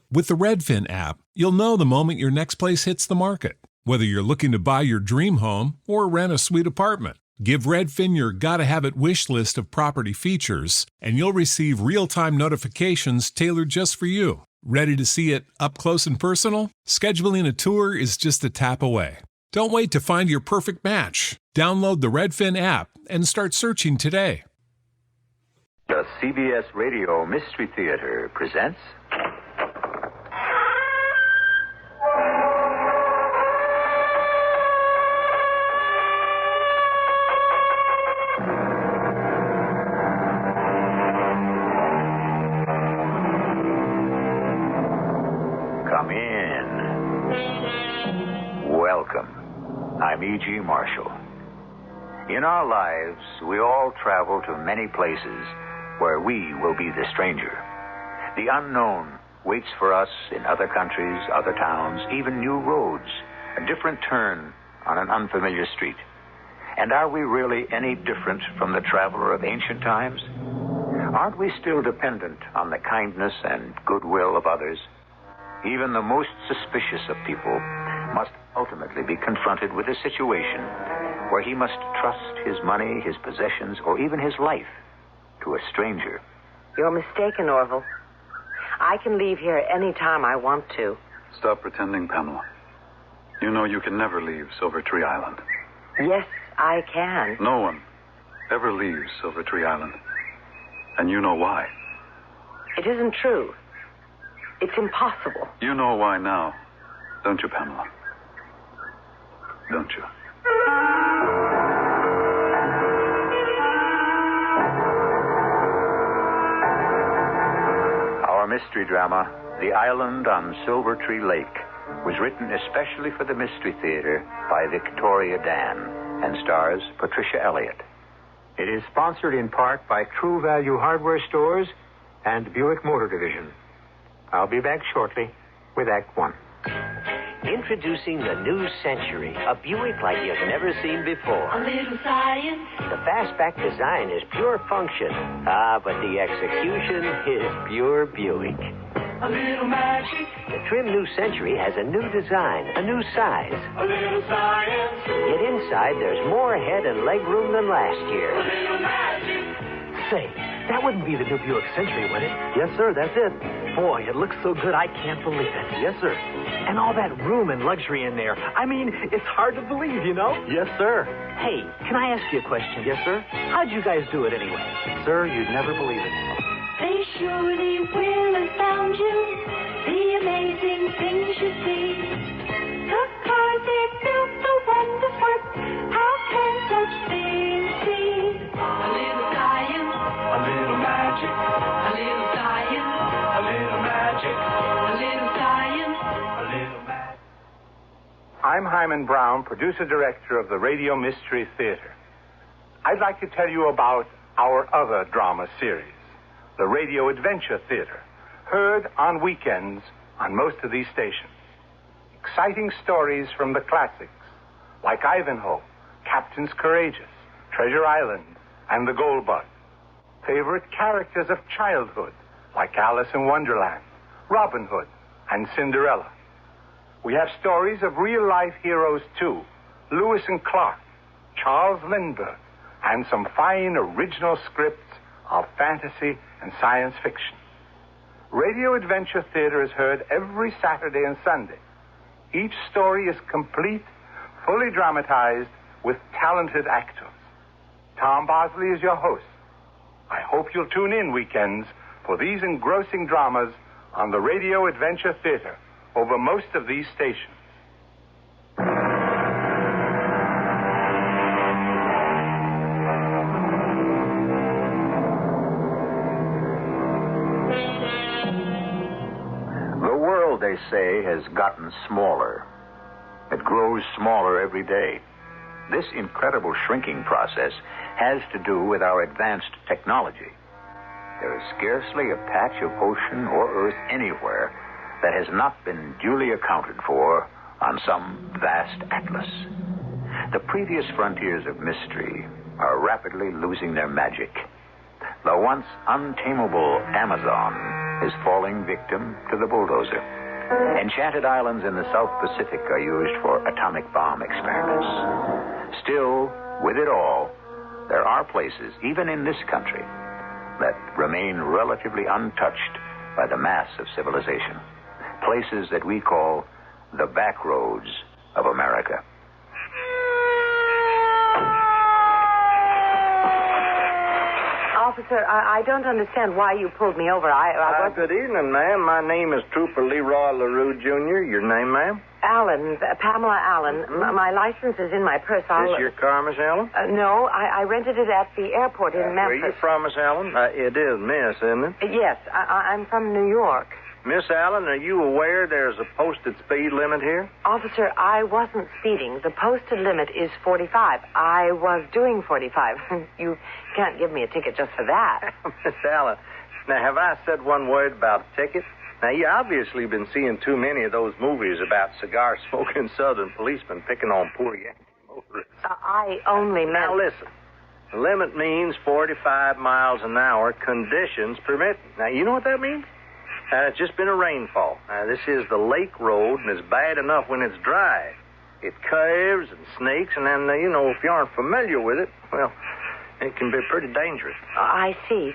With the Redfin app, you'll know the moment your next place hits the market, whether you're looking to buy your dream home or rent a sweet apartment. Give Redfin your gotta-have-it wish list of property features, and you'll receive real-time notifications tailored just for you. Ready to see it up close and personal? Scheduling a tour is just a tap away. Don't wait to find your perfect match. Download the Redfin app and start searching today. The CBS Radio Mystery Theater presents... Come in. Welcome. I'm E.G. Marshall. In our lives, we all travel to many places where we will be the stranger. The unknown waits for us in other countries, other towns, even new roads, a different turn on an unfamiliar street. And are we really any different from the traveler of ancient times? Aren't we still dependent on the kindness and goodwill of others? Even the most suspicious of people must ultimately be confronted with a situation where he must trust his money, his possessions, or even his life to a stranger. You're mistaken, Orville. I can leave here any time I want to. Stop pretending, Pamela. You know you can never leave Silver Tree Island. Yes, I can. No one ever leaves Silver Tree Island. And you know why. It isn't true. It's impossible. You know why now, don't you, Pamela? Don't you? Our mystery drama, The Island on Silver Tree Lake, was written especially for the Mystery Theater by Victoria Dan and stars Patricia Elliott. It is sponsored in part by True Value Hardware Stores and Buick Motor Division. I'll be back shortly with Act One. Introducing the new Century, a Buick like you've never seen before. A little science. The fastback design is pure function. But the execution is pure Buick. A little magic. The trim new Century has a new design, a new size. A little science. Yet inside there's more head and leg room than last year. A little magic. Say, that wouldn't be the new Buick Century, would it? Yes, sir, that's it. Boy, it looks so good, I can't believe it. Yes, sir. And all that room and luxury in there. I mean, it's hard to believe, you know? Yes, sir. Hey, can I ask you a question? Yes, sir. How'd you guys do it anyway? Sir, you'd never believe it. They surely will astound you. The amazing things you see. The cars they built, the wonders work. How can such things be? A little science. A little magic. A little science. A little magic. A little science. A little magic. I'm Hyman Brown, producer-director of the Radio Mystery Theater. I'd like to tell you about our other drama series, the Radio Adventure Theater, heard on weekends on most of these stations. Exciting stories from the classics, like Ivanhoe, Captains Courageous, Treasure Island, and The Gold Bug. Favorite characters of childhood, like Alice in Wonderland, Robin Hood, and Cinderella. We have stories of real-life heroes, too, Lewis and Clark, Charles Lindbergh, and some fine original scripts of fantasy and science fiction. Radio Adventure Theater is heard every Saturday and Sunday. Each story is complete, fully dramatized, with talented actors. Tom Bosley is your host. I hope you'll tune in weekends for these engrossing dramas on the Radio Adventure Theater over most of these stations. The world, they say, has gotten smaller. It grows smaller every day. This incredible shrinking process has to do with our advanced technology. There is scarcely a patch of ocean or earth anywhere that has not been duly accounted for on some vast atlas. The previous frontiers of mystery are rapidly losing their magic. The once untamable Amazon is falling victim to the bulldozer. Enchanted islands in the South Pacific are used for atomic bomb experiments. Still, with it all, there are places, even in this country, that remain relatively untouched by the mass of civilization. Places that we call the back roads of America. Officer, I don't understand why you pulled me over. Good evening, ma'am. My name is Trooper Leroy LaRue, Jr. Your name, ma'am? Allen, Pamela Allen. Mm-hmm. My license is in my purse. Is this your car, Miss Allen? No, I rented it at the airport in Memphis. Where are you from, Miss Allen? It is Miss, isn't it? Yes, I'm from New York. Miss Allen, are you aware there's a posted speed limit here? Officer, I wasn't speeding. The posted limit is 45. I was doing 45. You can't give me a ticket just for that. Miss Allen, now have I said one word about a ticket? Now, you obviously been seeing too many of those movies about cigar-smoking southern policemen picking on poor Yankee motorists. I only meant... Now, listen. The limit means 45 miles an hour, conditions permitting. Now, you know what that means? It's just been a rainfall. This is the lake road, and it's bad enough when it's dry. It curves and snakes, and then, if you aren't familiar with it, well, it can be pretty dangerous. I see.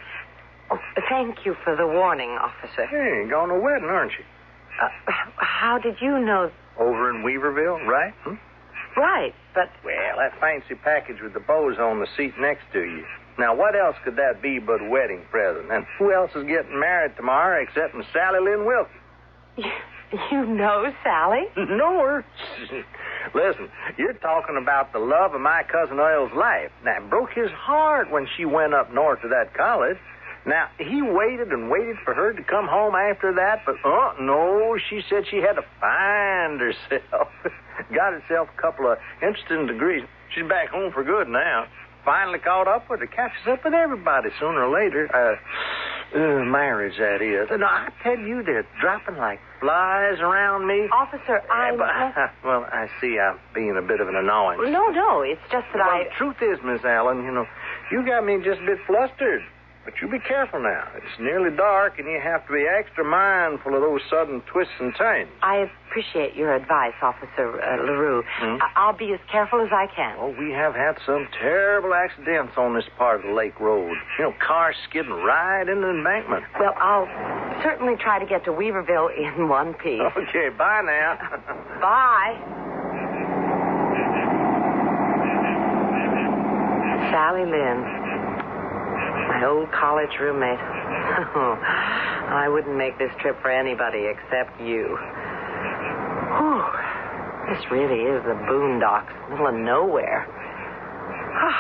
Oh, thank you for the warning, officer. Hey, you're going to a wedding, aren't you? How did you know? Over in Weaverville, right? Right, but... Well, that fancy package with the bows on the seat next to you. Now, what else could that be but a wedding present? And who else is getting married tomorrow except Miss Sally Lynn Wilkie? You know Sally? Know her? Listen, you're talking about the love of my cousin Earl's life. Now, it broke his heart when she went up north to that college. Now, he waited and waited for her to come home after that, but, no, she said she had to find herself. Got herself a couple of interesting degrees. She's back home for good now. Finally caught up with her, catches up with everybody sooner or later. Marriage, that is. No, I tell you, they're dropping like flies around me. Officer, Well, I see I'm being a bit of an annoyance. No, it's just that The truth is, Miss Allen, you got me just a bit flustered. But you be careful now. It's nearly dark, and you have to be extra mindful of those sudden twists and turns. I appreciate your advice, Officer LaRue. I'll be as careful as I can. Oh, we have had some terrible accidents on this part of the lake road. Cars skidding right into the embankment. Well, I'll certainly try to get to Weaverville in one piece. Okay, bye now. Bye. Sally Lynn. My old college roommate. I wouldn't make this trip for anybody except you. Whew. This really is the boondocks, middle of nowhere.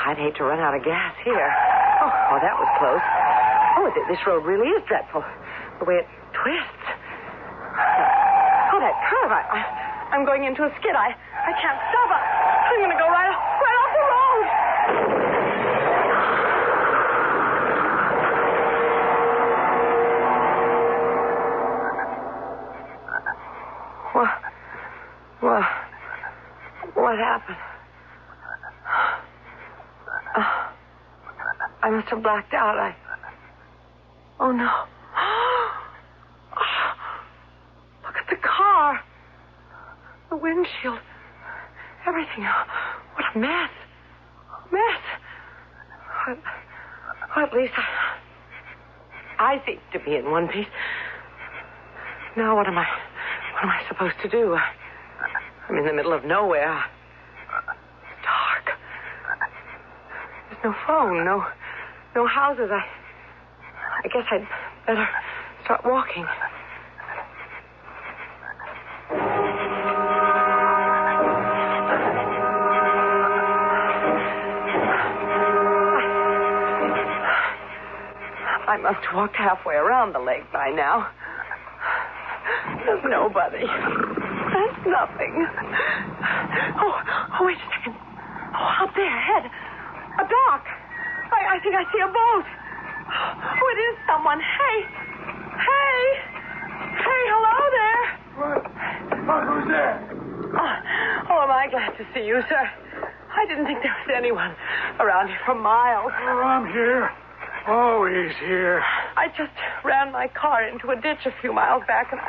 I'd hate to run out of gas here. Oh, that was close. This road really is dreadful. The way it twists. That curve. I'm going into a skid. I can't stop. I'm going to go right off the road. What happened? I must have blacked out. Oh, no. Look at the car. The windshield. Everything. What a mess. Well, at least I seem to be in one piece. Now, what am I supposed to do? I'm in the middle of nowhere. It's dark. There's no phone, no houses. I guess I'd better start walking. I must have walked halfway around the lake by now. There's nobody. There's nothing. Oh, wait a second. Oh, up there ahead. A dock. I think I see a boat. Oh, it is someone. Hey, hello there. What? Who's there? Oh, am I glad to see you, sir. I didn't think there was anyone around here for miles. Oh, I'm here. Always here. I just ran my car into a ditch a few miles back, and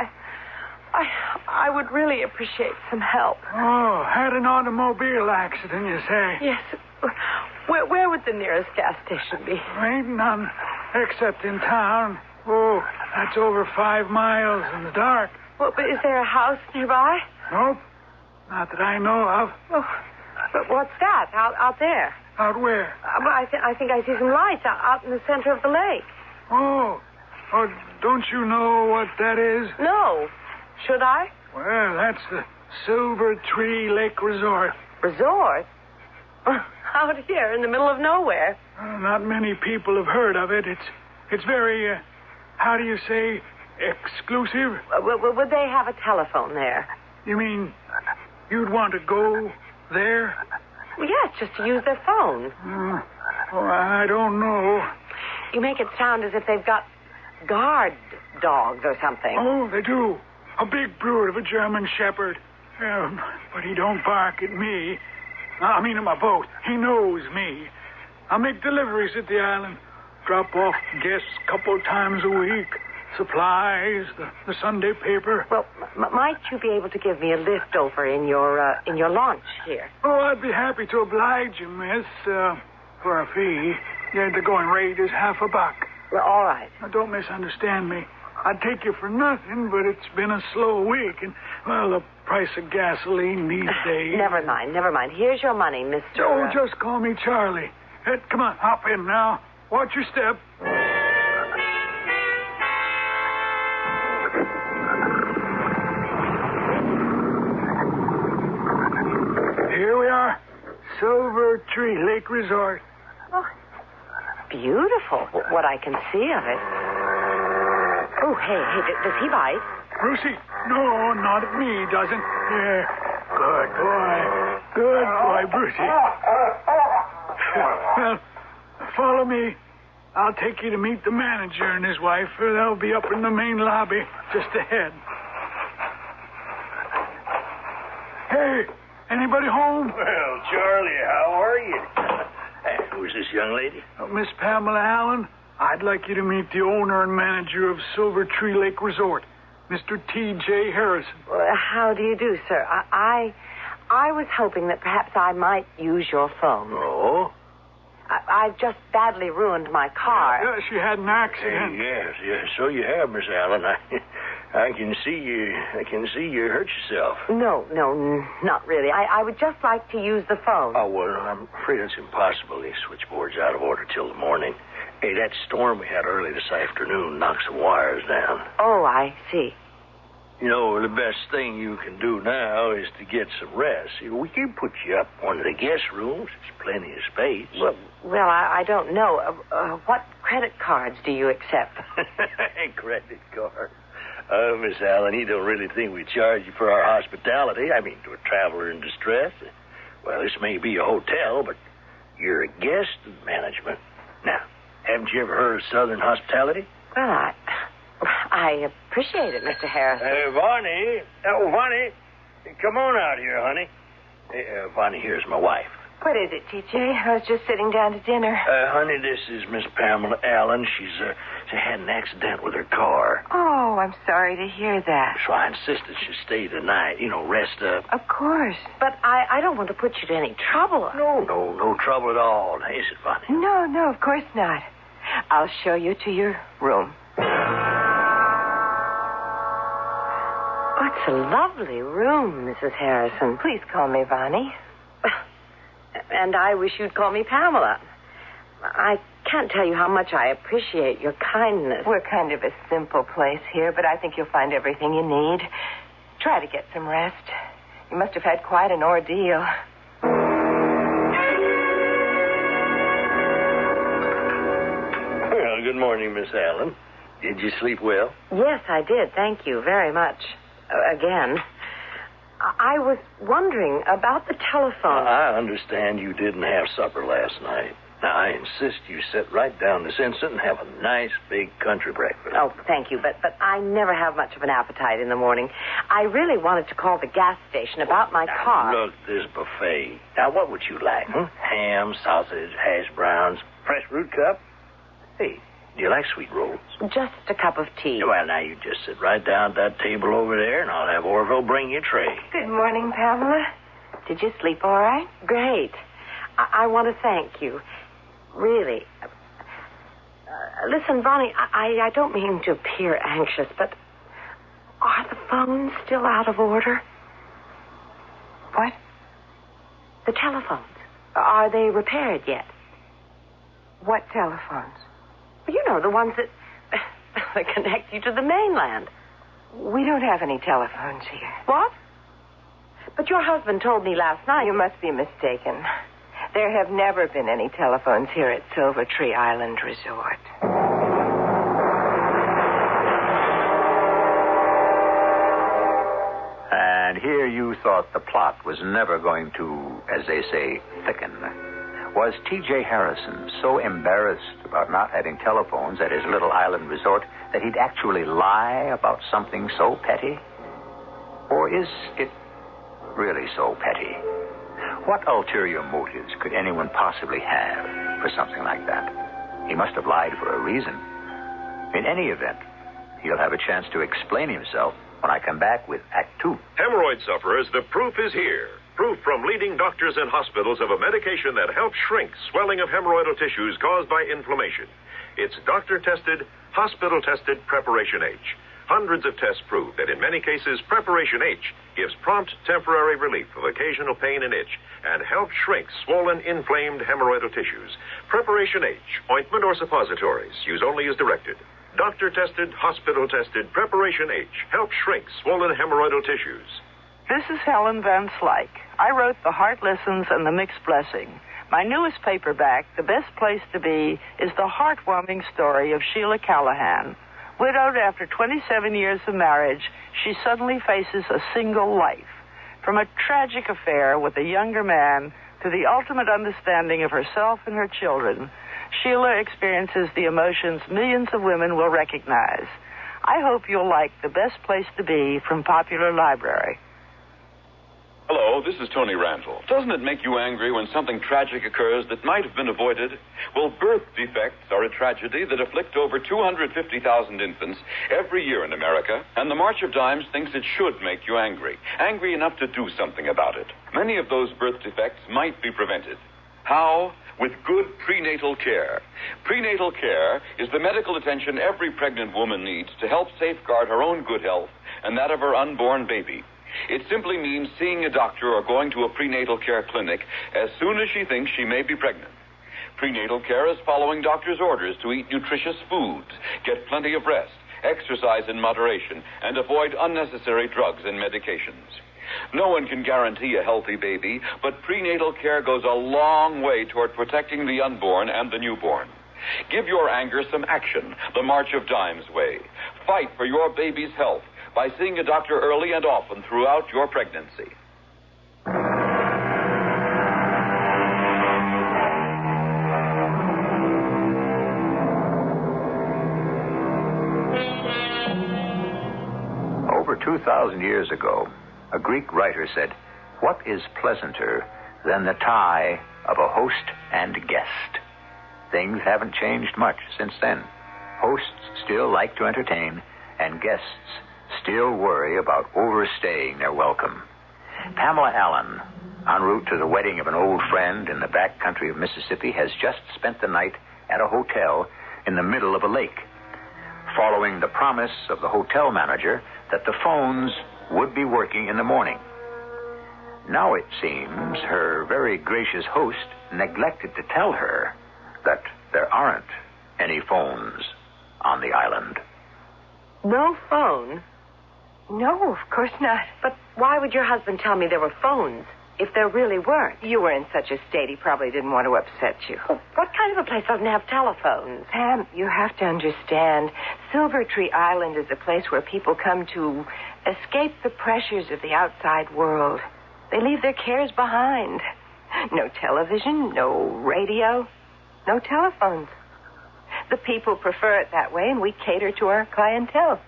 I would really appreciate some help. Oh, had an automobile accident, you say? Yes. Where would the nearest gas station be? Ain't none, except in town. Oh, that's over 5 miles in the dark. Well, but is there a house nearby? Nope, not that I know of. Oh, but what's that out there? Out where? I think I see some lights out in the center of the lake. Oh, don't you know what that is? No. Should I? Well, that's the Silver Tree Lake Resort. Resort? Out here in the middle of nowhere. Not many people have heard of it. It's very, how do you say, exclusive? Would they have a telephone there? You mean you'd want to go there? Well, yes, just to use their phone. I don't know. You make it sound as if they've got guard dogs or something. Oh, they do. A big brute of a German Shepherd. But he don't bark at me. I mean, in my boat. He knows me. I make deliveries at the island. Drop off guests a couple times a week. Supplies, the Sunday paper. Well, might you be able to give me a lift over in your launch here? Oh, I'd be happy to oblige you, miss, for a fee. Yeah, the going rate is $50. Well, all right. Now, don't misunderstand me. I'd take you for nothing, but it's been a slow week, and, well, the price of gasoline these days... Never mind. Here's your money, Mr. Oh, just call me Charlie. Come on, hop in now. Watch your step. Here we are. Silver Tree Lake Resort. Oh, beautiful, what I can see of it. Oh, hey, does he bite? Brucey? No, not at me, doesn't. Yeah. Good boy, Brucey. Well, follow me. I'll take you to meet the manager and his wife. They'll be up in the main lobby just ahead. Hey, anybody home? Well, Charlie, how are you? Who's this young lady? Miss Pamela Allen. I'd like you to meet the owner and manager of Silver Tree Lake Resort, Mr. T.J. Harrison. Well, how do you do, sir? I was hoping that perhaps I might use your phone. Oh? I've just badly ruined my car. Yeah, she had an accident. Yes, so you have, Miss Allen. I can see you hurt yourself. No, not really. I would just like to use the phone. Oh, well, I'm afraid it's impossible. The switchboard's out of order till the morning. Hey, that storm we had early this afternoon knocked some wires down. Oh, I see. You know, the best thing you can do now is to get some rest. We can put you up in one of the guest rooms. There's plenty of space. Well, I don't know. What credit cards do you accept? Credit cards? Miss Allen, you don't really think we charge you for our hospitality? I mean, to a traveler in distress? Well, this may be a hotel, but you're a guest of management. Now, haven't you ever heard of Southern hospitality? Well, I appreciate it, Mr. Harrison. Vonnie. Oh, Vonnie. Come on out here, honey. Vonnie, here's my wife. What is it, T.J.? I was just sitting down to dinner. Honey, this is Miss Pamela Allen. She had an accident with her car. Oh, I'm sorry to hear that. So I insisted she stay the night. Rest up. Of course. But I don't want to put you to any trouble. No trouble at all. Is it, Vonnie? No, of course not. I'll show you to your room. It's a lovely room, Mrs. Harrison. Please call me Vonnie. And I wish you'd call me Pamela. I can't tell you how much I appreciate your kindness. We're kind of a simple place here, but I think you'll find everything you need. Try to get some rest. You must have had quite an ordeal. Well, good morning, Miss Allen. Did you sleep well? Yes, I did. Thank you very much. Again. I was wondering about the telephone. I understand you didn't have supper last night. Now, I insist you sit right down this instant and have a nice big country breakfast. Oh, thank you, but I never have much of an appetite in the morning. I really wanted to call the gas station about my car. Look, this buffet. Now, what would you like? Ham, sausage, hash browns, fresh fruit cup? Hey, Do you like sweet rolls? Just a cup of tea. Well, now you just sit right down at that table over there, and I'll have Orville bring you a tray. Good morning, Pamela. Did you sleep all right? Great. I want to thank you. Really. Listen, Bonnie, I don't mean to appear anxious, but are the phones still out of order? What? The telephones. Are they repaired yet? What telephones? You know, the ones that connect you to the mainland. We don't have any telephones here. What? But your husband told me last night. You must be mistaken. There have never been any telephones here at Silver Tree Island Resort. And here you thought the plot was never going to, as they say, thicken. Was T.J. Harrison so embarrassed about not having telephones at his little island resort that he'd actually lie about something so petty? Or is it really so petty? What ulterior motives could anyone possibly have for something like that? He must have lied for a reason. In any event, he'll have a chance to explain himself when I come back with Act 2. Hemorrhoid sufferers, the proof is here. Proof from leading doctors and hospitals of a medication that helps shrink swelling of hemorrhoidal tissues caused by inflammation. It's doctor-tested, hospital-tested Preparation H. Hundreds of tests prove that in many cases, Preparation H gives prompt temporary relief of occasional pain and itch and helps shrink swollen, inflamed hemorrhoidal tissues. Preparation H, ointment or suppositories, use only as directed. Doctor-tested, hospital-tested Preparation H helps shrink swollen hemorrhoidal tissues. This is Helen Van Slyke. I wrote The Heart Listens and The Mixed Blessing. My newest paperback, The Best Place to Be, is the heartwarming story of Sheila Callahan. Widowed after 27 years of marriage, she suddenly faces a single life. From a tragic affair with a younger man to the ultimate understanding of herself and her children, Sheila experiences the emotions millions of women will recognize. I hope you'll like The Best Place to Be from Popular Library. Hello, this is Tony Randall. Doesn't it make you angry when something tragic occurs that might have been avoided? Well, birth defects are a tragedy that afflict over 250,000 infants every year in America, and the March of Dimes thinks it should make you angry. Angry enough to do something about it. Many of those birth defects might be prevented. How? With good prenatal care. Prenatal care is the medical attention every pregnant woman needs to help safeguard her own good health and that of her unborn baby. It simply means seeing a doctor or going to a prenatal care clinic as soon as she thinks she may be pregnant. Prenatal care is following doctor's orders to eat nutritious foods, get plenty of rest, exercise in moderation, and avoid unnecessary drugs and medications. No one can guarantee a healthy baby, but prenatal care goes a long way toward protecting the unborn and the newborn. Give your anger some action, the March of Dimes way. Fight for your baby's health by seeing a doctor early and often throughout your pregnancy. Over 2,000 years ago, a Greek writer said, "What is pleasanter than the tie of a host and guest?" Things haven't changed much since then. Hosts still like to entertain, and guests still worry about overstaying their welcome. Pamela Allen, en route to the wedding of an old friend in the back country of Mississippi, has just spent the night at a hotel in the middle of a lake, following the promise of the hotel manager that the phones would be working in the morning. Now it seems her very gracious host neglected to tell her that there aren't any phones on the island. No phone? No, of course not. But why would your husband tell me there were phones if there really weren't? You were in such a state, he probably didn't want to upset you. Well, what kind of a place doesn't have telephones? Pam, you have to understand, Silver Tree Island is a place where people come to escape the pressures of the outside world. They leave their cares behind. No television, no radio, no telephones. The people prefer it that way, and we cater to our clientele.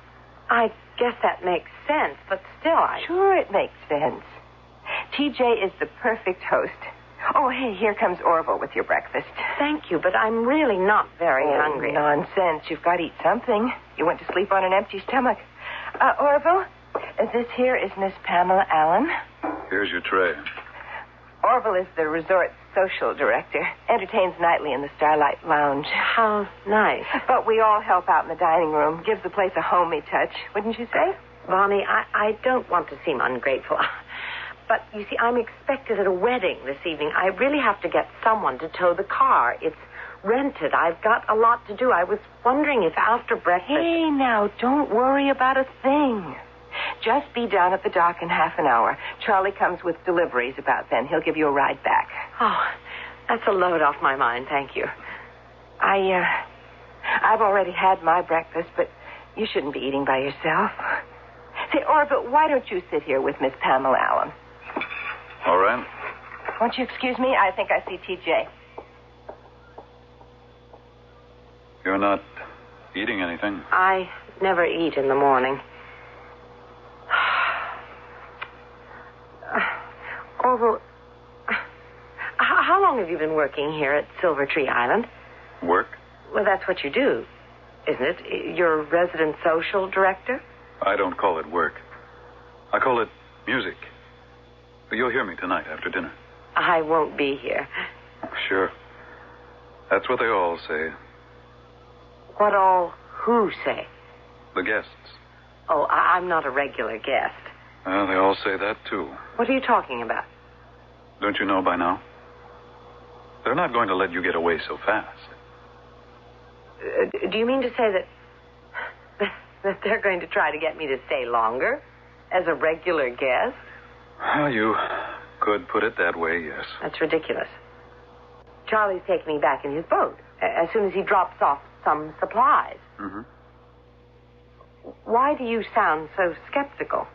I guess that makes sense, but still Sure it makes sense. TJ is the perfect host. Oh, hey, here comes Orville with your breakfast. Thank you, but I'm really not very hungry. Nonsense. You've got to eat something. You went to sleep on an empty stomach. Orville, this here is Miss Pamela Allen. Here's your tray. Orville is the resort social director. Entertains nightly in the Starlight Lounge. How nice. But we all help out in the dining room. Gives the place a homey touch, wouldn't you say? Bonnie, I don't want to seem ungrateful. But, you see, I'm expected at a wedding this evening. I really have to get someone to tow the car. It's rented. I've got a lot to do. I was wondering if after breakfast... Hey, now, don't worry about a thing. Just be down at the dock in half an hour. Charlie comes with deliveries about then. He'll give you a ride back. Oh, that's a load off my mind. Thank you. I've already had my breakfast, but you shouldn't be eating by yourself. Say, Orville, why don't you sit here with Miss Pamela Allen? All right. Won't you excuse me? I think I see TJ. You're not eating anything? I never eat in the morning. Orville, how long have you been working here at Silver Tree Island? Work? Well, that's what you do, isn't it? You're resident social director? I don't call it work. I call it music. But you'll hear me tonight after dinner. I won't be here. Sure. That's what they all say. What all who say? The guests. Oh, I'm not a regular guest. Well, they all say that, too. What are you talking about? Don't you know by now? They're not going to let you get away so fast. Do you mean to say that they're going to try to get me to stay longer as a regular guest? Well, you could put it that way, yes. That's ridiculous. Charlie's taking me back in his boat as soon as he drops off some supplies. Mm-hmm. Why do you sound so skeptical?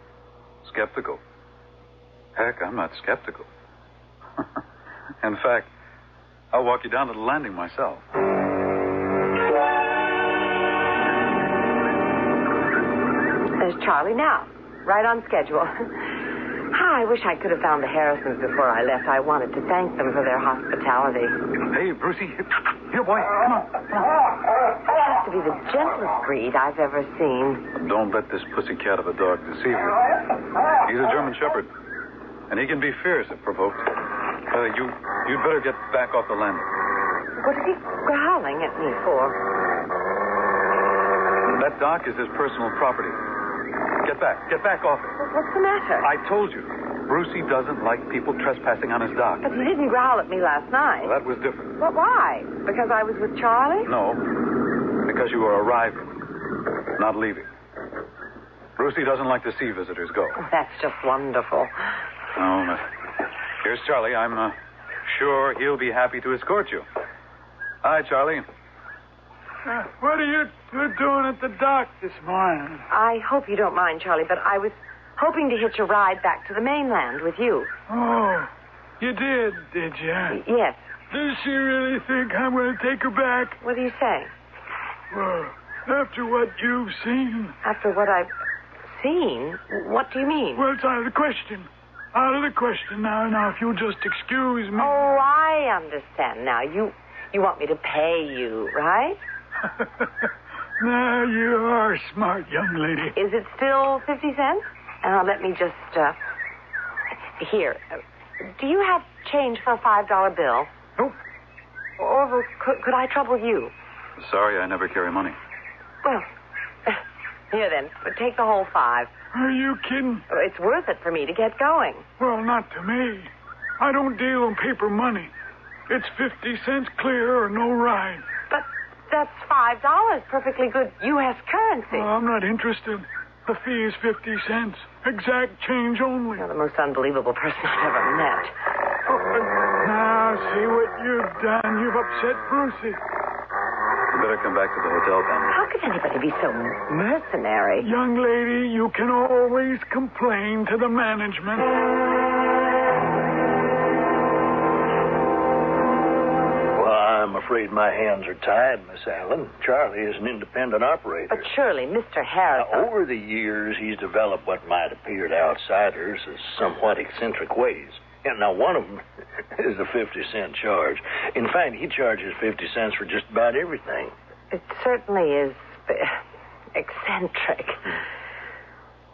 Skeptical? Heck, I'm not skeptical. In fact, I'll walk you down to the landing myself. There's Charlie now, right on schedule. I wish I could have found the Harrisons before I left. I wanted to thank them for their hospitality. Hey, Brucey. Here, boy. Come on. He has to be the gentlest breed I've ever seen. Don't let this pussycat of a dog deceive you. He's a German Shepherd, and he can be fierce if provoked. You'd better get back off the landing. What is he growling at me for? That dock is his personal property. Get back off it. What's the matter? I told you, Brucey doesn't like people trespassing on his dock. But he didn't growl at me last night. Well, that was different. But why? Because I was with Charlie? No, because you were arriving, not leaving. Brucey doesn't like to see visitors go. Oh, that's just wonderful. Oh, here's Charlie. I'm sure he'll be happy to escort you. Hi, Charlie. What are you doing at the dock this morning? I hope you don't mind, Charlie, but I was hoping to hitch a ride back to the mainland with you. Oh, you did you? Yes. Does she really think I'm going to take her back? What do you say? Well, after what you've seen. After what I've seen? What do you mean? Well, it's out of the question. Out of the question now, if you'll just excuse me. Oh, I understand now. You want me to pay you, right? Now, you are a smart young lady. Is it still 50 cents? Let me just, here. Do you have change for a $5 bill? Nope. Or could I trouble you? Sorry, I never carry money. Well, here then. Take the whole $5. Are you kidding? It's worth it for me to get going. Well, not to me. I don't deal in paper money. It's 50 cents clear or no ride. But that's $5, perfectly good U.S. currency. Well, I'm not interested. The fee is 50 cents. Exact change only. You're the most unbelievable person I've ever met. Now, see what you've done. You've upset Brucey. You better come back to the hotel, Pamela. How could anybody be so mercenary? Young lady, you can always complain to the management. I'm afraid my hands are tied, Miss Allen. Charlie is an independent operator. But surely, Mr. Harris... Now, over the years, he's developed what might appear to outsiders as somewhat eccentric ways. And now one of them is a 50-cent charge. In fact, he charges 50 cents for just about everything. It certainly is eccentric.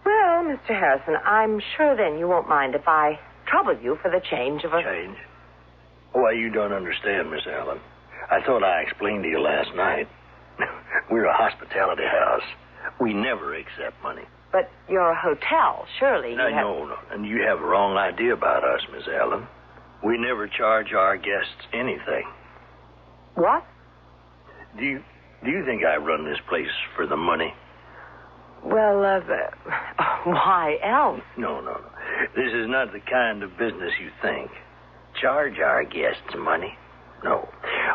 Well, Mr. Harrison, I'm sure then you won't mind if I trouble you for the change of a... Change? Why, you don't understand, Miss Allen. I thought I explained to you last night. We're a hospitality house. We never accept money. But you're a hotel, surely. No. And you have a wrong idea about us, Miss Allen. We never charge our guests anything. What? Do you think I run this place for the money? Well, why else? No. This is not the kind of business you think. Charge our guests money? No.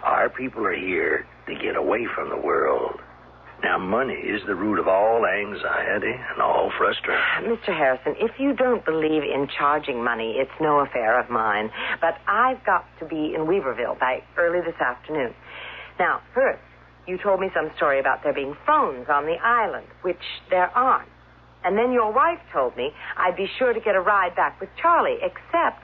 Our people are here to get away from the world. Now, money is the root of all anxiety and all frustration. Mr. Harrison, if you don't believe in charging money, it's no affair of mine. But I've got to be in Weaverville by early this afternoon. Now, first, you told me some story about there being phones on the island, which there aren't. And then your wife told me I'd be sure to get a ride back with Charlie, except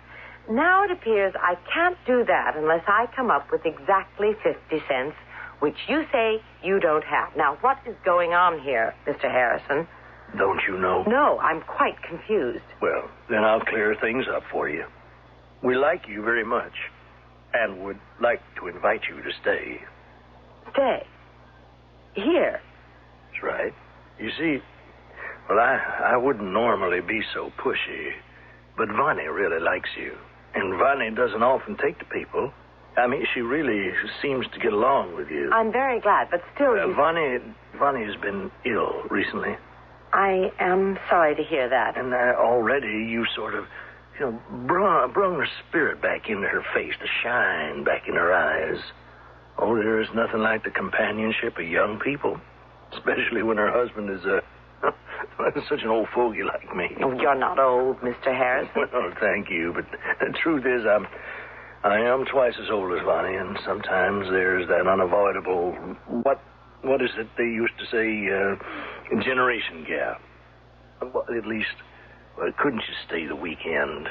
now it appears I can't do that unless I come up with exactly 50 cents, which you say you don't have. Now, what is going on here, Mr. Harrison? Don't you know? No, I'm quite confused. Well, then I'll clear things up for you. We like you very much and would like to invite you to stay. Stay? Here? That's right. You see, well, I wouldn't normally be so pushy, but Vonnie really likes you. And Vonnie doesn't often take to people. I mean, she really seems to get along with you. I'm very glad, but still... Vonnie has been ill recently. I am sorry to hear that. And already you sort of, brung her spirit back into her face, the shine back in her eyes. Oh, there is nothing like the companionship of young people, especially when her husband is such an old fogey like me. Oh, you're not old, Mr. Harrison. Well, thank you, but the truth is I am twice as old as Vonnie, and sometimes there's that unavoidable, what is it they used to say, generation gap. Well, at least, couldn't you stay the weekend?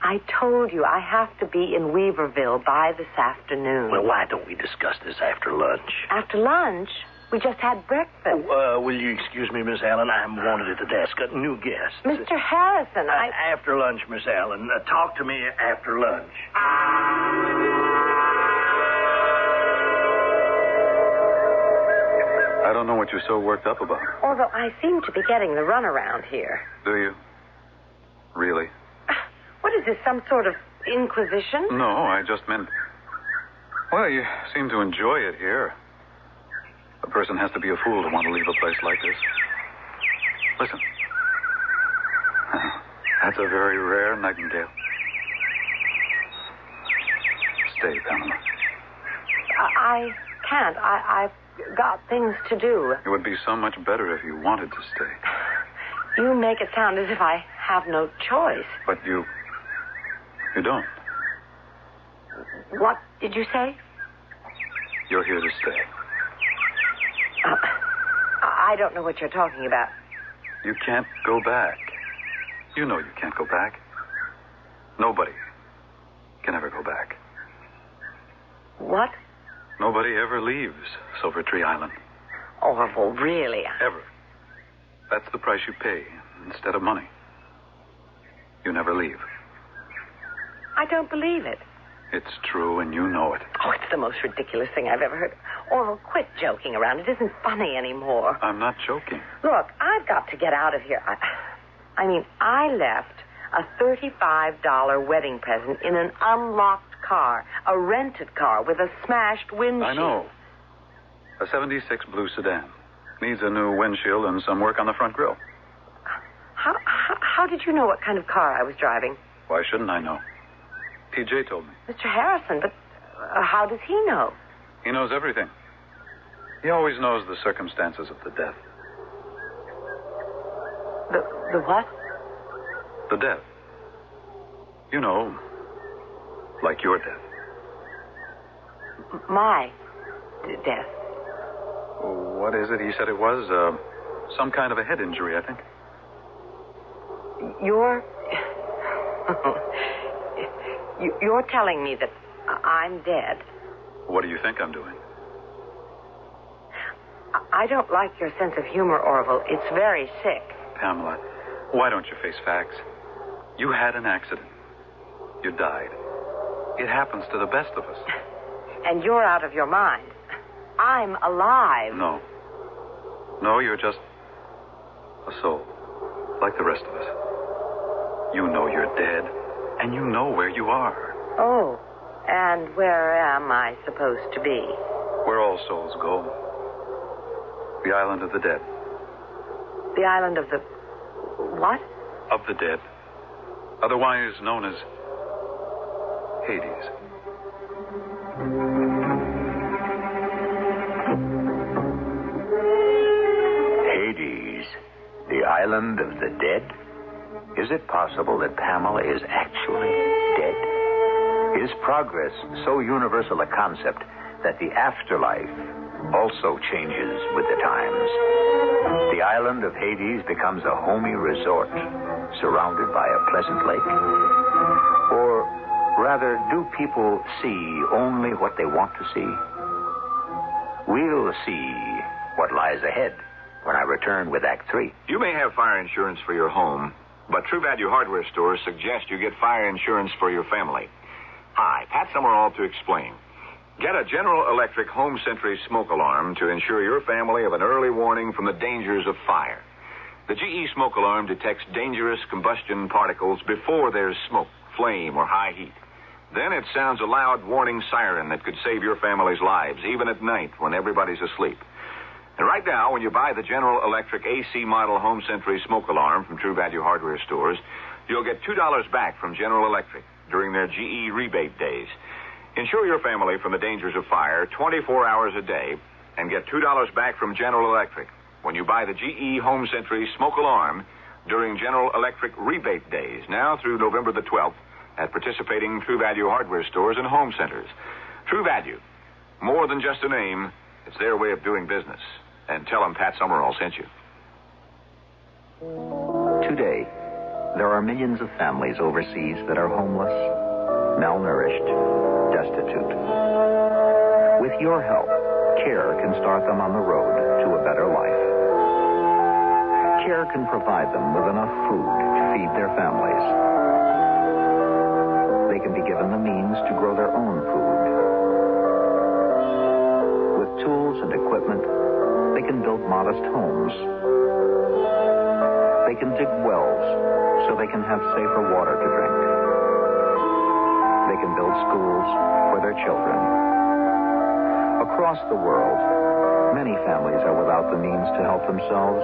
I told you I have to be in Weaverville by this afternoon. Well, why don't we discuss this after lunch? After lunch? We just had breakfast. Will you excuse me, Miss Allen? I'm wanted at the desk. New guests. Mr. Harrison, After lunch, Miss Allen. Talk to me after lunch. I don't know what you're so worked up about. Although I seem to be getting the runaround here. Do you? Really? What is this, some sort of inquisition? No, I just meant... Well, you seem to enjoy it here. A person has to be a fool to want to leave a place like this. Listen. That's a very rare nightingale. Stay, Pamela. I can't. I've got things to do. It would be so much better if you wanted to stay. You make it sound as if I have no choice. But you don't. What did you say? You're here to stay. I don't know what you're talking about. You can't go back. You know you can't go back. Nobody can ever go back. What? Nobody ever leaves Silver Tree Island. Oh, well, really? Ever. That's the price you pay instead of money. You never leave. I don't believe it. It's true, and you know it. Oh, it's the most ridiculous thing I've ever heard. Orville, quit joking around. It isn't funny anymore. I'm not joking. Look, I've got to get out of here. I left a $35 wedding present in an unlocked car, a rented car with a smashed windshield. I know. A 76 blue sedan. Needs a new windshield and some work on the front grille. How did you know what kind of car I was driving? Why shouldn't I know? TJ told me. Mr. Harrison, but how does he know? He knows everything. He always knows the circumstances of the death. The what? The death. You know, like your death. My death. What is it he said it was? Some kind of a head injury, I think. Your... You're telling me that I'm dead. What do you think I'm doing? I don't like your sense of humor, Orville. It's very sick. Pamela, why don't you face facts? You had an accident. You died. It happens to the best of us. And you're out of your mind. I'm alive. No. No, you're just a soul, like the rest of us. You know you're dead, and you know where you are. Oh, and where am I supposed to be? Where all souls go. The island of the dead. The island of the... what? Of the dead. Otherwise known as Hades. Hades, the island of the dead? Is it possible that Pamela is actually dead? Is progress so universal a concept that the afterlife also changes with the times? The island of Hades becomes a homey resort surrounded by a pleasant lake? Or rather, do people see only what they want to see? We'll see what lies ahead when I return with Act 3. You may have fire insurance for your home, but True Value Hardware stores suggest you get fire insurance for your family. Hi, Pat Summerall to explain. Get a General Electric Home Sentry smoke alarm to ensure your family of an early warning from the dangers of fire. The GE smoke alarm detects dangerous combustion particles before there's smoke, flame, or high heat. Then it sounds a loud warning siren that could save your family's lives, even at night when everybody's asleep. And right now, when you buy the General Electric AC model Home Sentry smoke alarm from True Value Hardware stores, you'll get $2 back from General Electric during their GE rebate days. Insure your family from the dangers of fire 24 hours a day and get $2 back from General Electric when you buy the GE Home Sentry smoke alarm during General Electric rebate days, now through November the 12th, at participating True Value Hardware stores and home centers. True Value, more than just a name, it's their way of doing business. And tell them Pat Summerall sent you. Today, there are millions of families overseas that are homeless, malnourished, destitute. With your help, CARE can start them on the road to a better life. CARE can provide them with enough food to feed their families. They can be given the means to grow their own food. With tools and equipment, they can build modest homes. They can dig wells so they can have safer water to drink. They can build schools for their children. Across the world, many families are without the means to help themselves.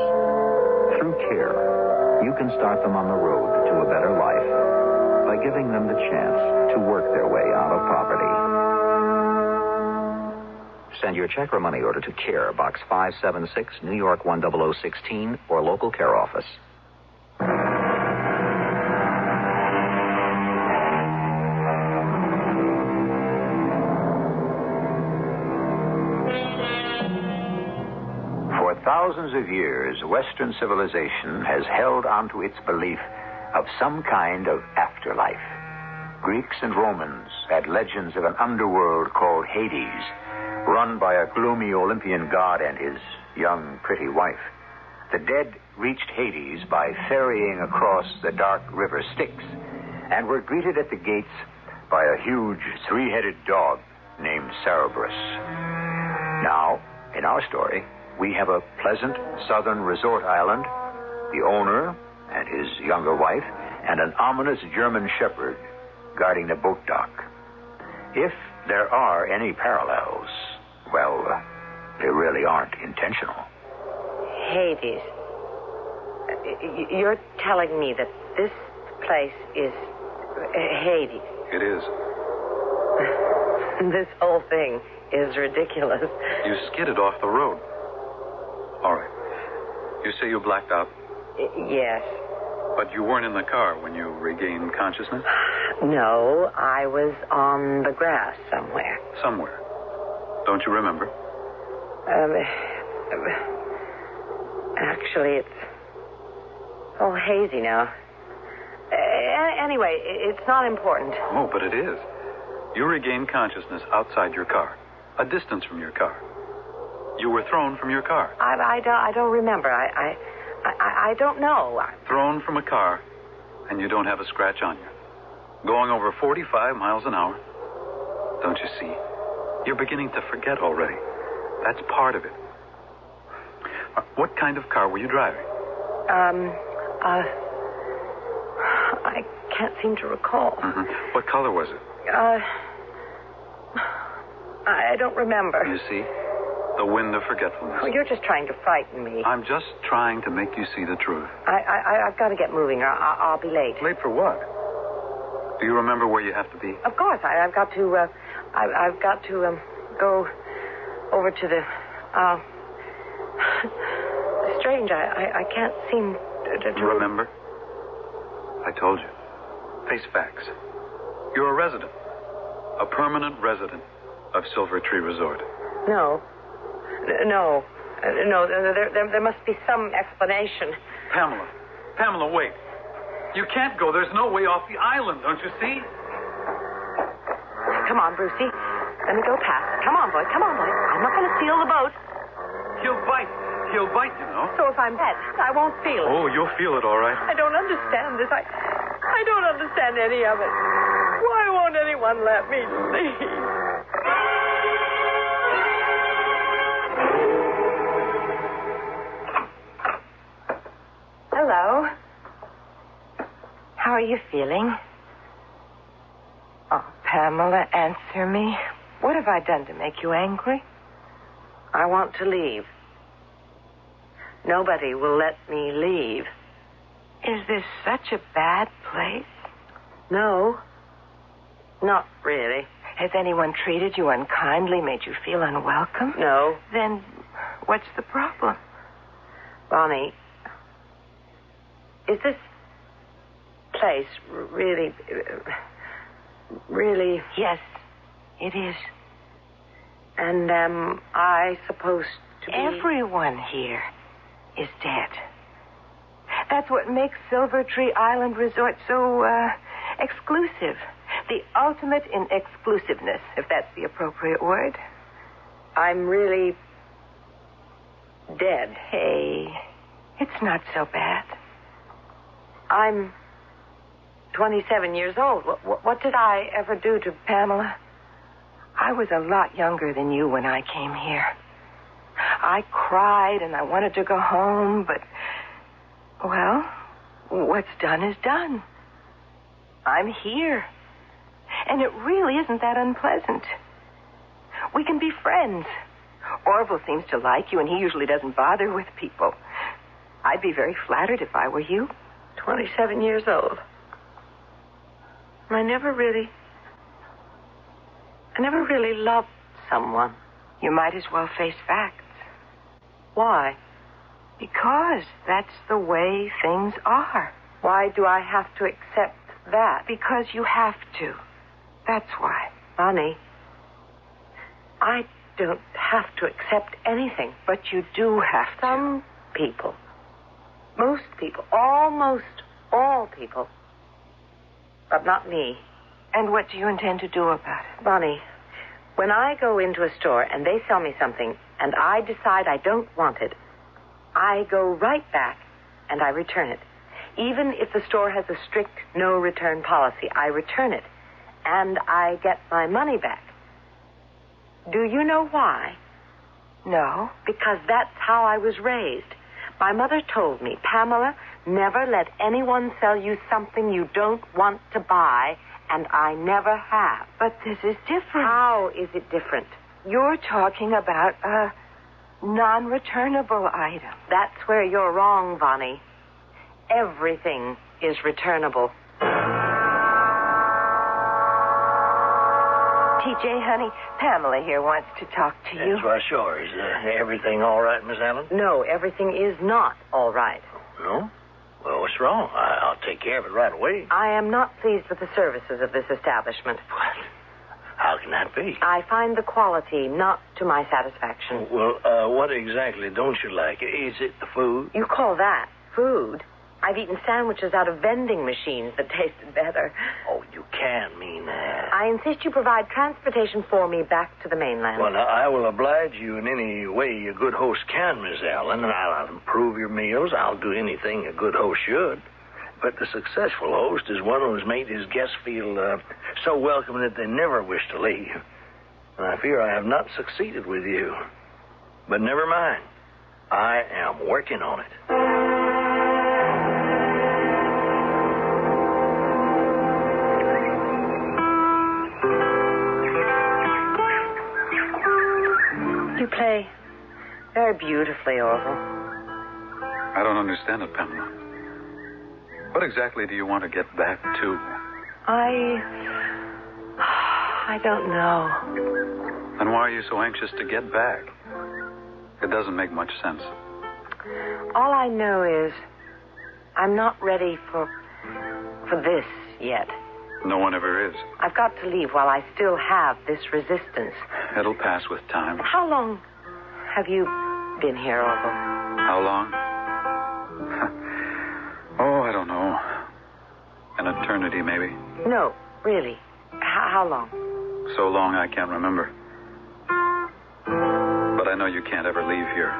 Through CARE, you can start them on the road to a better life by giving them the chance to work their way out of poverty. Send your check or money order to CARE, Box 576, New York 10016, or local CARE office. For thousands of years, Western civilization has held onto its belief of some kind of afterlife. Greeks and Romans had legends of an underworld called Hades, run by a gloomy Olympian god and his young, pretty wife. The dead reached Hades by ferrying across the dark river Styx and were greeted at the gates by a huge three-headed dog named Cerberus. Now, in our story, we have a pleasant southern resort island, the owner and his younger wife, and an ominous German shepherd guarding the boat dock. If there are any parallels, well, they really aren't intentional. Hades. You're telling me that this place is Hades. It is. This whole thing is ridiculous. You skidded off the road. All right. You say you blacked out? Yes. But you weren't in the car when you regained consciousness? No, I was on the grass somewhere. Somewhere. Don't you remember? Actually, it's all hazy now. Anyway, it's not important. Oh, but it is. You regained consciousness outside your car, a distance from your car. You were thrown from your car. I don't remember. I don't know. Thrown from a car, and you don't have a scratch on you. Going over 45 miles an hour. Don't you see? You're beginning to forget already. That's part of it. What kind of car were you driving? I can't seem to recall. Mm-hmm. What color was it? I don't remember. You see? The wind of forgetfulness. Oh, you're just trying to frighten me. I'm just trying to make you see the truth. I've got to get moving or I'll be late. Late for what? Do you remember where you have to be? Of course. I've got to, go over to the, strange. I can't seem to... Remember? I told you. Face facts. You're a resident. A permanent resident of Silver Tree Resort. No. There must be some explanation. Pamela, wait. You can't go. There's no way off the island, don't you see? Come on, Brucey. Let me go past. Come on, boy. I'm not going to steal the boat. He'll bite, you know. So if I'm dead, I won't feel it. Oh, you'll feel it, all right. I don't understand this. I don't understand any of it. Why won't anyone let me leave? Hello. How are you feeling? Oh, Pamela, answer me. What have I done to make you angry? I want to leave. Nobody will let me leave. Is this such a bad place? No. Not really. Has anyone treated you unkindly, made you feel unwelcome? No. Then what's the problem? Bonnie, is this place really... Yes, it is. And am I supposed to be... Everyone here is dead. That's what makes Silver Tree Island Resort so, exclusive. The ultimate in exclusiveness, if that's the appropriate word. I'm really... dead. Hey, it's not so bad. I'm 27 years old. What did I ever do to... Pamela, I was a lot younger than you when I came here. I cried and I wanted to go home, but... Well, what's done is done. I'm here. And it really isn't that unpleasant. We can be friends. Orville seems to like you, and he usually doesn't bother with people. I'd be very flattered if I were you. 27 years old. I never really loved someone. You might as well face facts. Why? Because that's the way things are. Why do I have to accept that? Because you have to. That's why. Bonnie, I don't have to accept anything. But you do have to. Some people. Most people. Almost all people. But not me. And what do you intend to do about it? Bonnie, when I go into a store and they sell me something and I decide I don't want it, I go right back and I return it. Even if the store has a strict no return policy, I return it and I get my money back. Do you know why? No. Because that's how I was raised. My mother told me, Pamela, never let anyone sell you something you don't want to buy, and I never have. But this is different. How is it different? You're talking about a non-returnable item. That's where you're wrong, Bonnie. Everything is returnable. TJ, honey, Pamela here wants to talk to you. That's why, sure. Is everything all right, Miss Allen? No, everything is not all right. No? Well, what's wrong? I'll take care of it right away. I am not pleased with the services of this establishment. What? How can that be? I find the quality not to my satisfaction. Well, what exactly don't you like? Is it the food? You call that food? I've eaten sandwiches out of vending machines that tasted better. Oh, you can't mean that. I insist you provide transportation for me back to the mainland. Well, now, I will oblige you in any way a good host can, Miss Allen, and I'll improve your meals. I'll do anything a good host should. But the successful host is one who's made his guests feel so welcome that they never wish to leave. And I fear I have not succeeded with you. But never mind. I am working on it. You play very beautifully, Orville. I don't understand it, Pamela. What exactly do you want to get back to? I don't know. And why are you so anxious to get back? It doesn't make much sense. All I know is I'm not ready for this yet. No one ever is. I've got to leave while I still have this resistance. It'll pass with time. How long have you been here, Orville? How long? Oh, I don't know. An eternity, maybe. No, really. How long? So long I can't remember. But I know you can't ever leave here.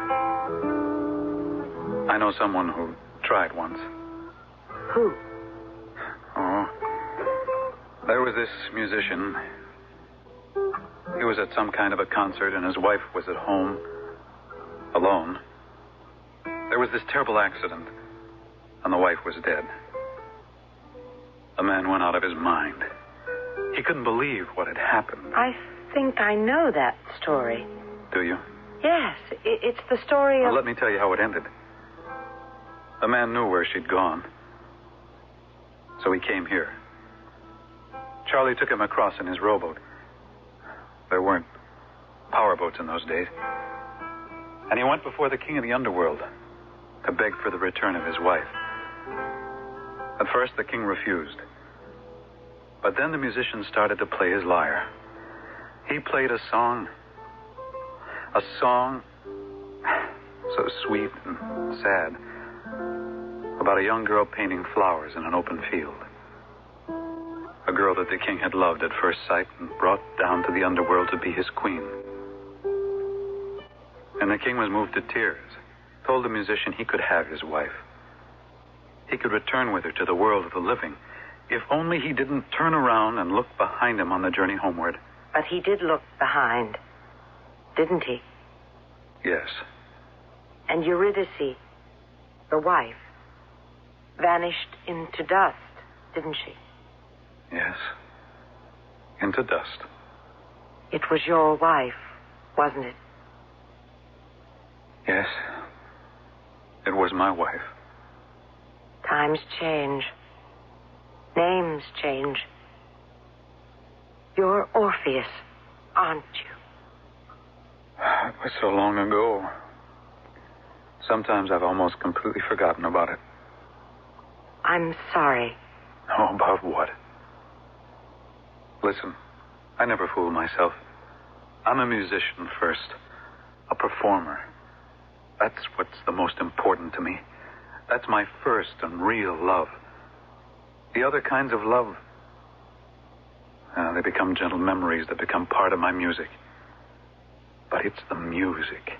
I know someone who tried once. Who? Oh, there was this musician. He was at some kind of a concert, and his wife was at home, alone. There was this terrible accident, and the wife was dead. The man went out of his mind. He couldn't believe what had happened. I think I know that story. Do you? Yes, it's the story of... Well, let me tell you how it ended. The man knew where she'd gone, so he came here. Charlie took him across in his rowboat. There weren't powerboats in those days. And he went before the king of the underworld to beg for the return of his wife. At first, the king refused. But then the musician started to play his lyre. He played a song so sweet and sad, about a young girl painting flowers in an open field. A girl that the king had loved at first sight and brought down to the underworld to be his queen. And the king was moved to tears, told the musician he could have his wife. He could return with her to the world of the living, if only he didn't turn around and look behind him on the journey homeward. But he did look behind, didn't he? Yes. And Eurydice, the wife, vanished into dust, didn't she? Yes. Into dust. It was your wife, wasn't it? Yes. It was my wife. Times change. Names change. You're Orpheus, aren't you? It was so long ago. Sometimes I've almost completely forgotten about it. I'm sorry. Oh, about what? Listen, I never fool myself. I'm a musician first, a performer. That's what's the most important to me. That's my first and real love. The other kinds of love, they become gentle memories that become part of my music. But it's the music.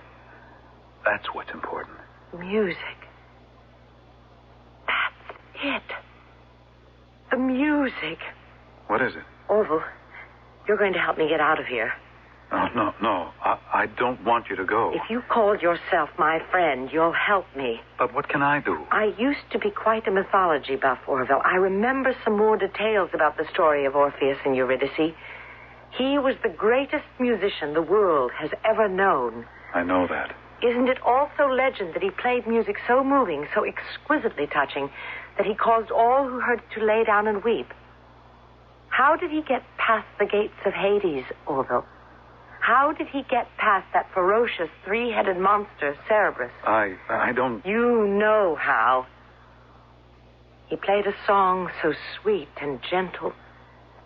That's what's important. Music. That's it. The music. What is it? Orville, you're going to help me get out of here. No. I don't want you to go. If you called yourself my friend, you'll help me. But what can I do? I used to be quite a mythology buff, Orville. I remember some more details about the story of Orpheus and Eurydice. He was the greatest musician the world has ever known. I know that. Isn't it also legend that he played music so moving, so exquisitely touching, that he caused all who heard it to lay down and weep? How did he get past the gates of Hades, Orville? How did he get past that ferocious three-headed monster, Cerberus? I don't... You know how. He played a song so sweet and gentle,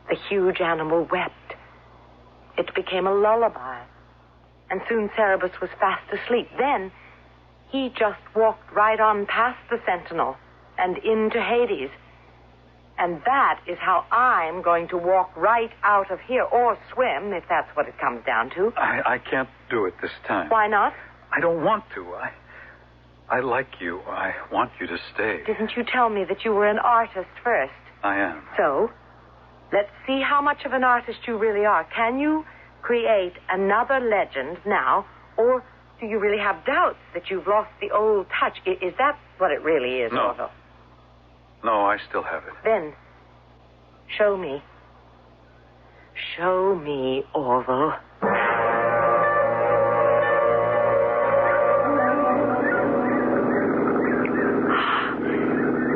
the huge animal wept. It became a lullaby, and soon Cerberus was fast asleep. Then he just walked right on past the sentinel and into Hades. And that is how I'm going to walk right out of here, or swim, if that's what it comes down to. I can't do it this time. Why not? I don't want to. I like you. I want you to stay. Didn't you tell me that you were an artist first? I am. So, let's see how much of an artist you really are. Can you create another legend now, or do you really have doubts that you've lost the old touch? Is that what it really is, No. Orville? No, I still have it. Then, show me. Show me, Orville.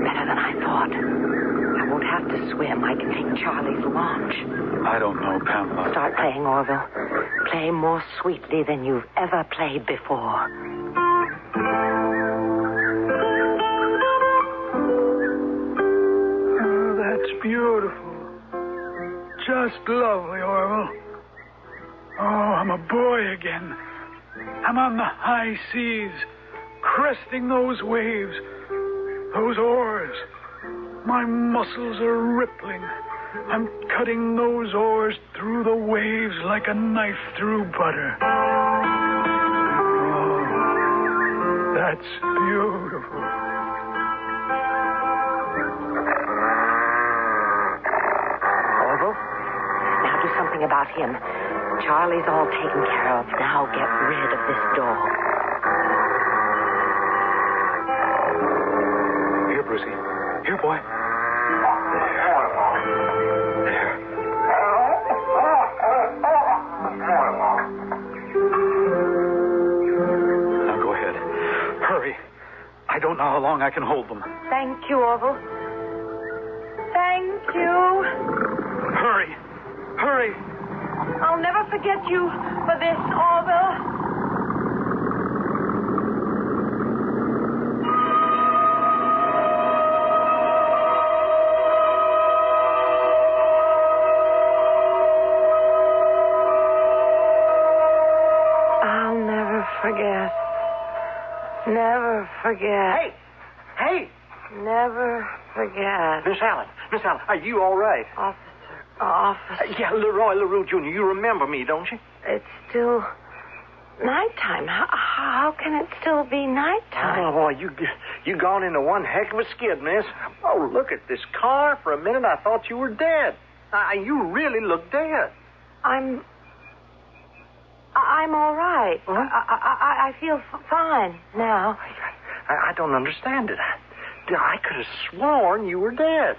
Better than I thought. I won't have to swim. I can take Charlie's launch. I don't know, Pamela. Start playing, Orville. Play more sweetly than you've ever played before. Oh, that's beautiful. Just lovely, Orville. Oh, I'm a boy again. I'm on the high seas, cresting those waves, those oars. My muscles are rippling. I'm cutting those oars through the waves like a knife through butter. Oh, that's beautiful. Orville, now do something about him. Charlie's all taken care of. Now get rid of this dog. Here, Brucey. Here, boy. Now go ahead. Hurry. I don't know how long I can hold them. Thank you, Orville. Thank you. Hurry. Hurry. I'll never forget you for this, Orville. I'll never forget. Never forget. Hey! Never forget. Miss Allen, are you all right? Officer. Yeah, Leroy LaRue Jr., you remember me, don't you? It's still nighttime. How can it still be nighttime? Oh, boy, you gone into one heck of a skid, miss. Oh, look at this car. For a minute, I thought you were dead. You really look dead. I'm all right. Huh? I feel fine now. I don't understand it. I could have sworn you were dead.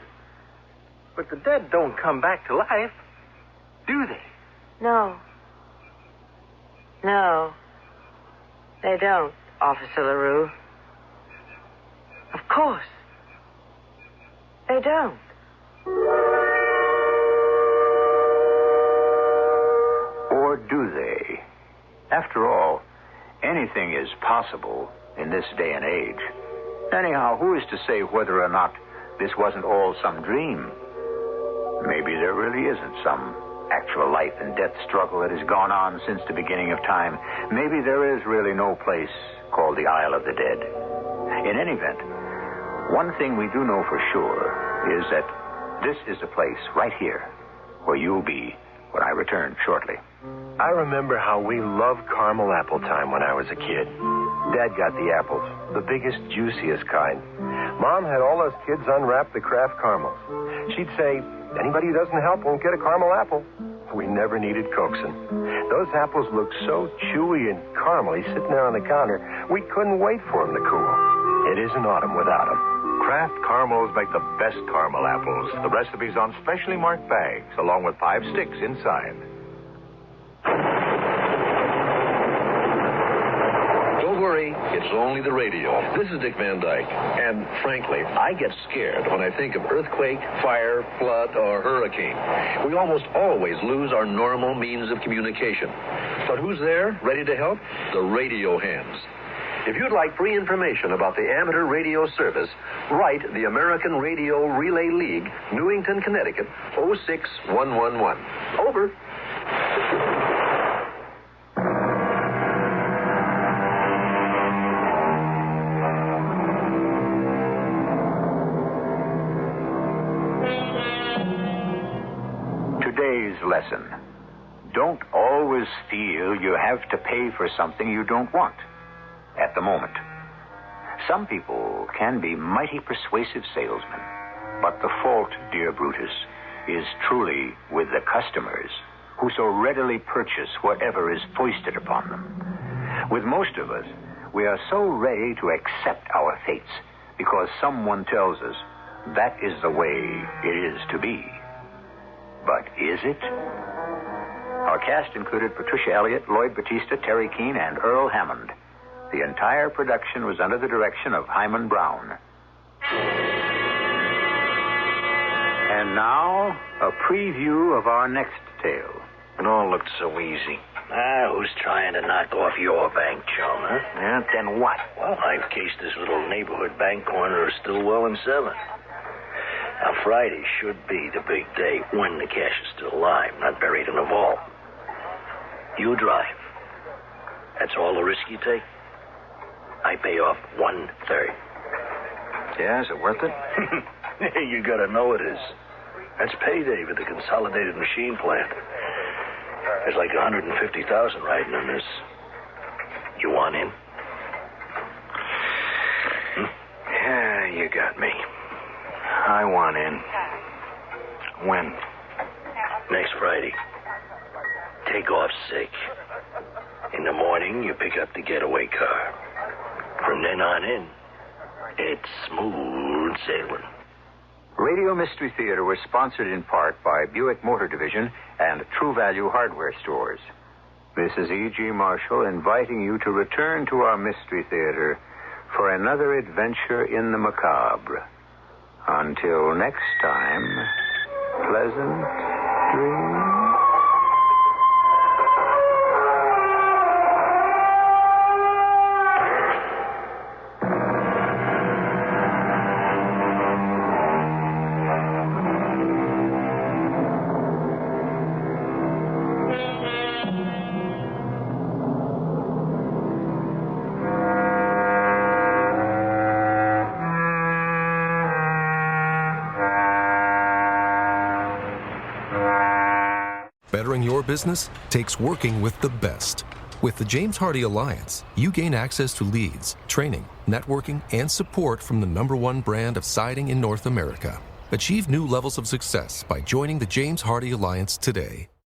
But the dead don't come back to life, do they? No. No. They don't, Officer LaRue. Of course. They don't. Or do they? After all, anything is possible in this day and age. Anyhow, who is to say whether or not this wasn't all some dream? Maybe there really isn't some actual life and death struggle that has gone on since the beginning of time. Maybe there is really no place called the Isle of the Dead. In any event, one thing we do know for sure is that this is the place right here where you'll be when I return shortly. I remember how we loved caramel apple time when I was a kid. Dad got the apples, the biggest, juiciest kind. Mom had all us kids unwrap the Kraft caramels. She'd say, anybody who doesn't help won't get a caramel apple. We never needed coaxing. Those apples looked so chewy and caramely sitting there on the counter, we couldn't wait for them to cool. It isn't autumn without them. Kraft caramels make the best caramel apples. The recipe's on specially marked bags, along with 5 sticks inside. Don't worry, it's only the radio. This is Dick Van Dyke. And frankly, I get scared when I think of earthquake, fire, flood, or hurricane. We almost always lose our normal means of communication. But who's there, ready to help? The radio hands. If you'd like free information about the amateur radio service, write the American Radio Relay League, Newington, Connecticut, 06111. Over. Today's lesson. Don't always feel you have to pay for something you don't want at the moment. Some people can be mighty persuasive salesmen, but the fault, dear Brutus, is truly with the customers who so readily purchase whatever is foisted upon them. With most of us, we are so ready to accept our fates because someone tells us that is the way it is to be. But is it? Our cast included Patricia Elliott, Lloyd Battista, Terry Keane, and Earl Hammond. The entire production was under the direction of Hyman Brown. And now, a preview of our next tale. It all looked so easy. Who's trying to knock off your bank, chum, huh? Yeah, then what? Well, I've cased this little neighborhood bank corner of Stillwell and 7. Now, Friday should be the big day when the cash is still alive, not buried in a vault. You drive. That's all the risk you take. I pay off 1/3. Yeah, is it worth it? You gotta know it is. That's payday for the consolidated machine plant. There's like 150,000 riding on this. You want in? Yeah, you got me. I want in. When? Next Friday. Take off sick. In the morning, you pick up the getaway car. From then on in, it's smooth sailing. Radio Mystery Theater was sponsored in part by Buick Motor Division and True Value Hardware Stores. This is E.G. Marshall inviting you to return to our Mystery Theater for another adventure in the macabre. Until next time, pleasant dreams. Bettering your business takes working with the best. With the James Hardie Alliance, you gain access to leads, training, networking, and support from the #1 brand of siding in North America. Achieve new levels of success by joining the James Hardie Alliance today.